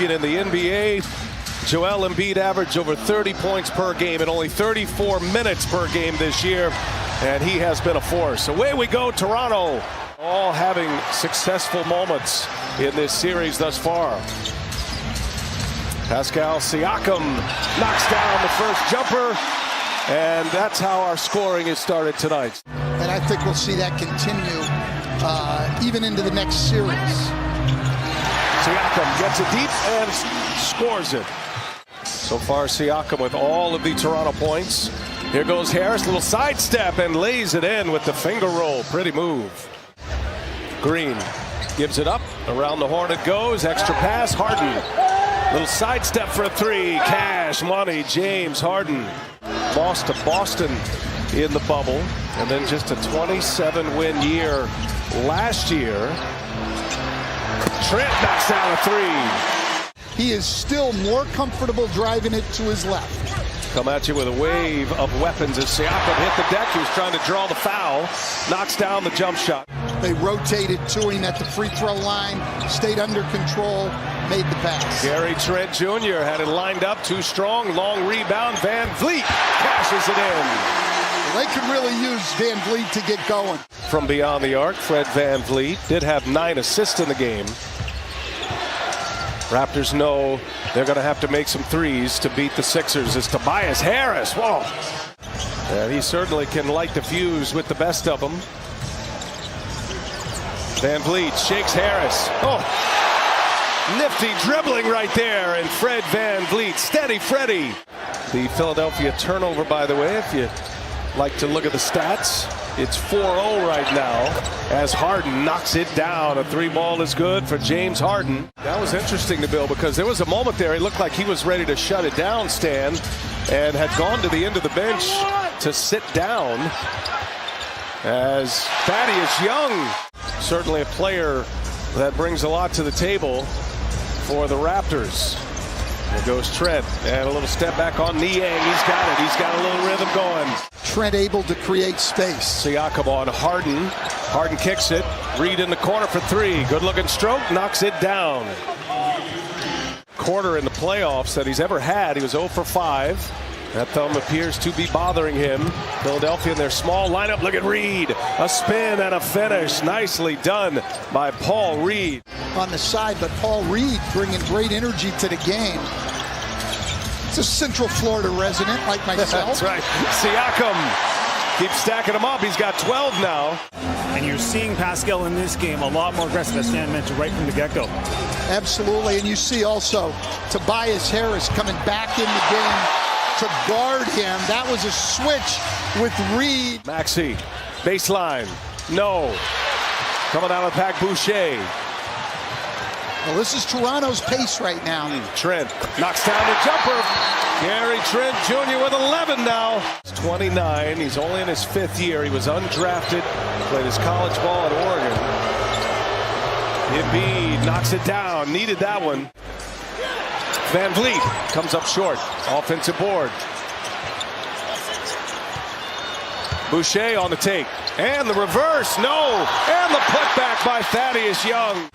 In the NBA, Joel Embiid averaged over 30 points per game in only 34 minutes per game this year, and he has been a force. Away we go, Toronto. All having successful moments in this series thus far. Pascal Siakam knocks down the first jumper, and that's how our scoring is started tonight. And I think we'll see that continue even into the next series. Siakam gets it deep and scores it. So far, Siakam with all of the Toronto points. Here goes Harris, little sidestep, and lays it in with the finger roll. Pretty move. Green gives it up. Around the horn it goes. Extra pass, Harden. Little sidestep for a three. Cash money, James Harden. Lost to Boston in the bubble. And then just a 27-win year last year. Trent knocks down a three. He is still more comfortable driving it to his left. Come at you with a wave of weapons as Siakam hit the deck. He was trying to draw the foul. Knocks down the jump shot. They rotated to him at the free throw line, stayed under control, made the pass. Gary Trent Jr. had it lined up, too strong, long rebound. Van Vliet cashes it in. They could really use Van Vliet to get going. From beyond the arc, Fred Van Vliet did have 9 assists in the game. Raptors know they're going to have to make some threes to beat the Sixers. As Tobias Harris, whoa. And he certainly can light the fuse with the best of them. Van Vliet shakes Harris. Oh, nifty dribbling right there. And Fred Van Vliet, steady Freddie. The Philadelphia turnover, by the way, if you like to look at the stats, it's 4-0 right now as Harden knocks it down. A three ball is good for James Harden. That was interesting to Bill because there was a moment there he looked like he was ready to shut it down, Stan, and had gone to the end of the bench to sit down as Thaddeus Young, certainly a player that brings a lot to the table for the Raptors. There goes Trent, and a little step back on Niang. He's got it. He's got a little rhythm going. Trent able to create space. Siakam on Harden. Harden kicks it. Reed in the corner for three. Good-looking stroke. Knocks it down. Quarter in the playoffs that he's ever had. He was 0 for 5. That thumb appears to be bothering him. Philadelphia in their small lineup. Look at Reed. A spin and a finish. Nicely done by Paul Reed. On the side, but Paul Reed bringing great energy to the game. It's a Central Florida resident like myself. That's right. Siakam keeps stacking them up. He's got 12 now. And you're seeing Pascal in this game a lot more aggressive, as Stan mentioned, right from the get-go. Absolutely. And you see also Tobias Harris coming back in the game to guard him. That was a switch with Reed. Maxey, baseline. No. Coming out of the pack, Boucher. Well, this is Toronto's pace right now. Trent knocks down the jumper. Gary Trent Jr. with 11 now. He's 29. He's only in his 5th year. He was undrafted. Played his college ball at Oregon. Embiid knocks it down. Needed that one. Van Vliet comes up short. Offensive board. Boucher on the take. And the reverse. No. And the putback by Thaddeus Young.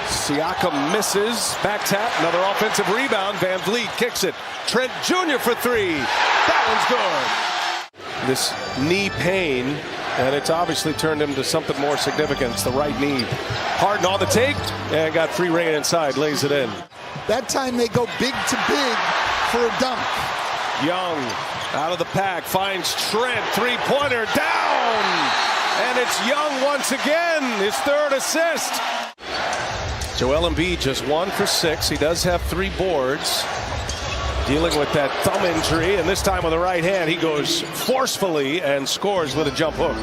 Siakam misses. Back tap. Another offensive rebound. Van Vliet kicks it. Trent Jr. for three. That one's good. This knee pain, and it's obviously turned him to something more significant. It's the right knee. Harden on the take and got free reign inside. Lays it in. That time they go big to big for a dunk. Young out of the pack finds Trent. Three-pointer down. And it's Young once again. His 3rd assist. Joel Embiid just 1 for 6. He does have 3 boards. Dealing with that thumb injury, and this time with the right hand, he goes forcefully and scores with a jump hook.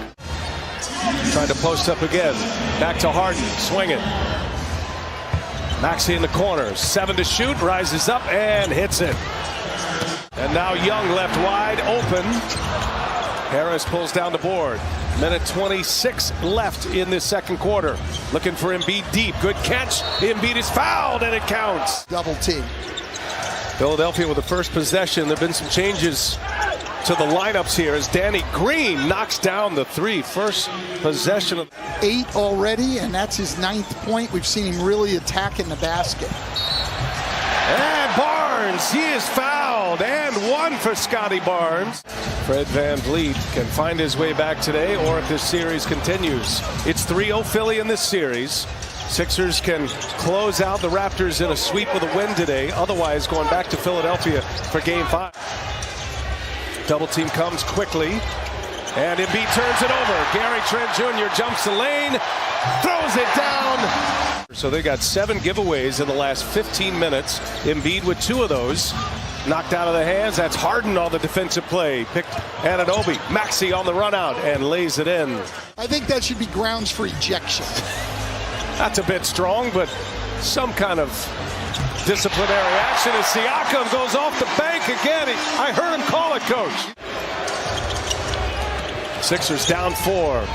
Trying to post up again. Back to Harden. Swing it. Maxey in the corner. 7 to shoot. Rises up and hits it. And now Young left wide open. Harris pulls down the board. Minute 26 left in this second quarter. Looking for Embiid deep. Good catch. Embiid is fouled, and it counts. Double team. Philadelphia with the first possession. There have been some changes to the lineups here as Danny Green knocks down the three. First possession of 8 already, and that's his 9th point. We've seen him really attacking the basket. And Barnes, he is fouled, and 1 for Scotty Barnes. Fred VanVleet can find his way back today, or if this series continues. It's 3-0 Philly in this series. Sixers can close out the Raptors in a sweep with a win today. Otherwise, going back to Philadelphia for Game 5. Double team comes quickly, and Embiid turns it over. Gary Trent Jr. jumps the lane, throws it down. So they got 7 giveaways in the last 15 minutes. Embiid with 2 of those. Knocked out of the hands. That's Harden on the defensive play. Picked Anunoby. Maxey on the run out and lays it in. I think that should be grounds for ejection. That's a bit strong, but some kind of disciplinary action as Siakam goes off the bank again. I heard him call it, coach. Sixers down 4.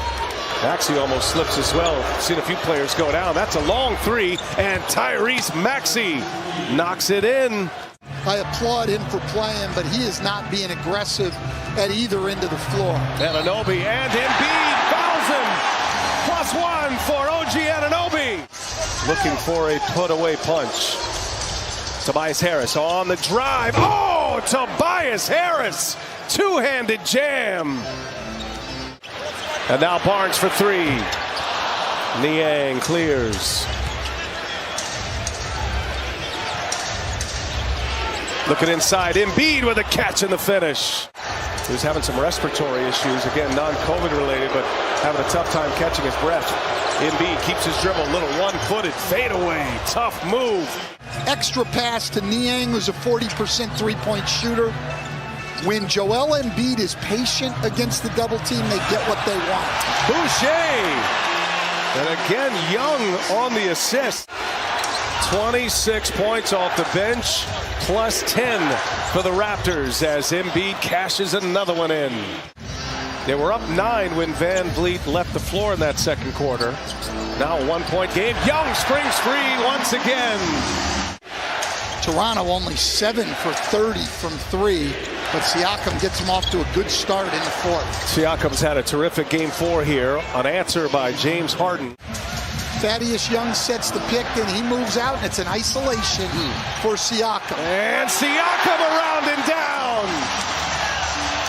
Maxey almost slips as well. Seen a few players go down. That's a long 3, and Tyrese Maxey knocks it in. I applaud him for playing, but he is not being aggressive at either end of the floor. Anunoby and Embiid fouls him. +1 for OG Anunoby. Looking for a put-away punch. Tobias Harris on the drive. Oh, Tobias Harris. Two-handed jam. And now Barnes for 3. Niang clears. Looking inside. Embiid with a catch in the finish. He was having some respiratory issues. Again, non-COVID related, but having a tough time catching his breath. Embiid keeps his dribble. Little one-footed fadeaway. Tough move. Extra pass to Niang, who's a 40% three-point shooter. When Joel Embiid is patient against the double team, they get what they want. Boucher. And again, Young on the assist. 26 points off the bench, +10 for the Raptors as Embiid cashes another one in. They were up 9 when VanVleet left the floor in that second quarter. Now a 1-point game. Young springs free once again. Toronto only 7 for 30 from 3, but Siakam gets him off to a good start in the 4th. Siakam's had a terrific Game 4 here. An answer by James Harden. Thaddeus Young sets the pick, and he moves out, and it's an isolation for Siakam. And Siakam around and down.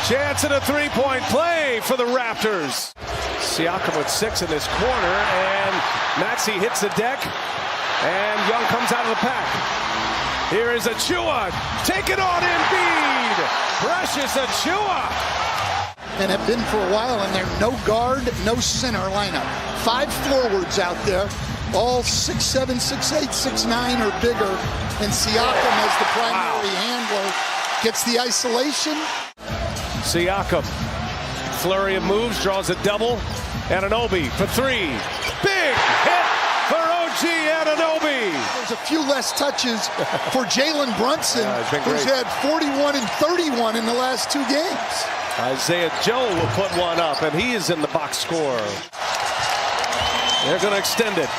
Chance at a 3-point play for the Raptors. Siakam with 6 in this quarter, and Maxey hits the deck, and Young comes out of the pack. Here is Achua. Take it on Embiid. Precious Achua. And have been for a while, and they're no guard, no center lineup. 5 forwards out there, all 6'7", 6'8", 6'9", or bigger. And Siakam as the primary handler gets the isolation. Siakam, flurry of moves, draws a double. Anunoby for 3. Big hit for OG Anunoby. There's a few less touches for Jalen Brunson, who's had 41 and 31 in the last 2 games. Isaiah Joe will put one up, and he is in the box score. They're going to extend it.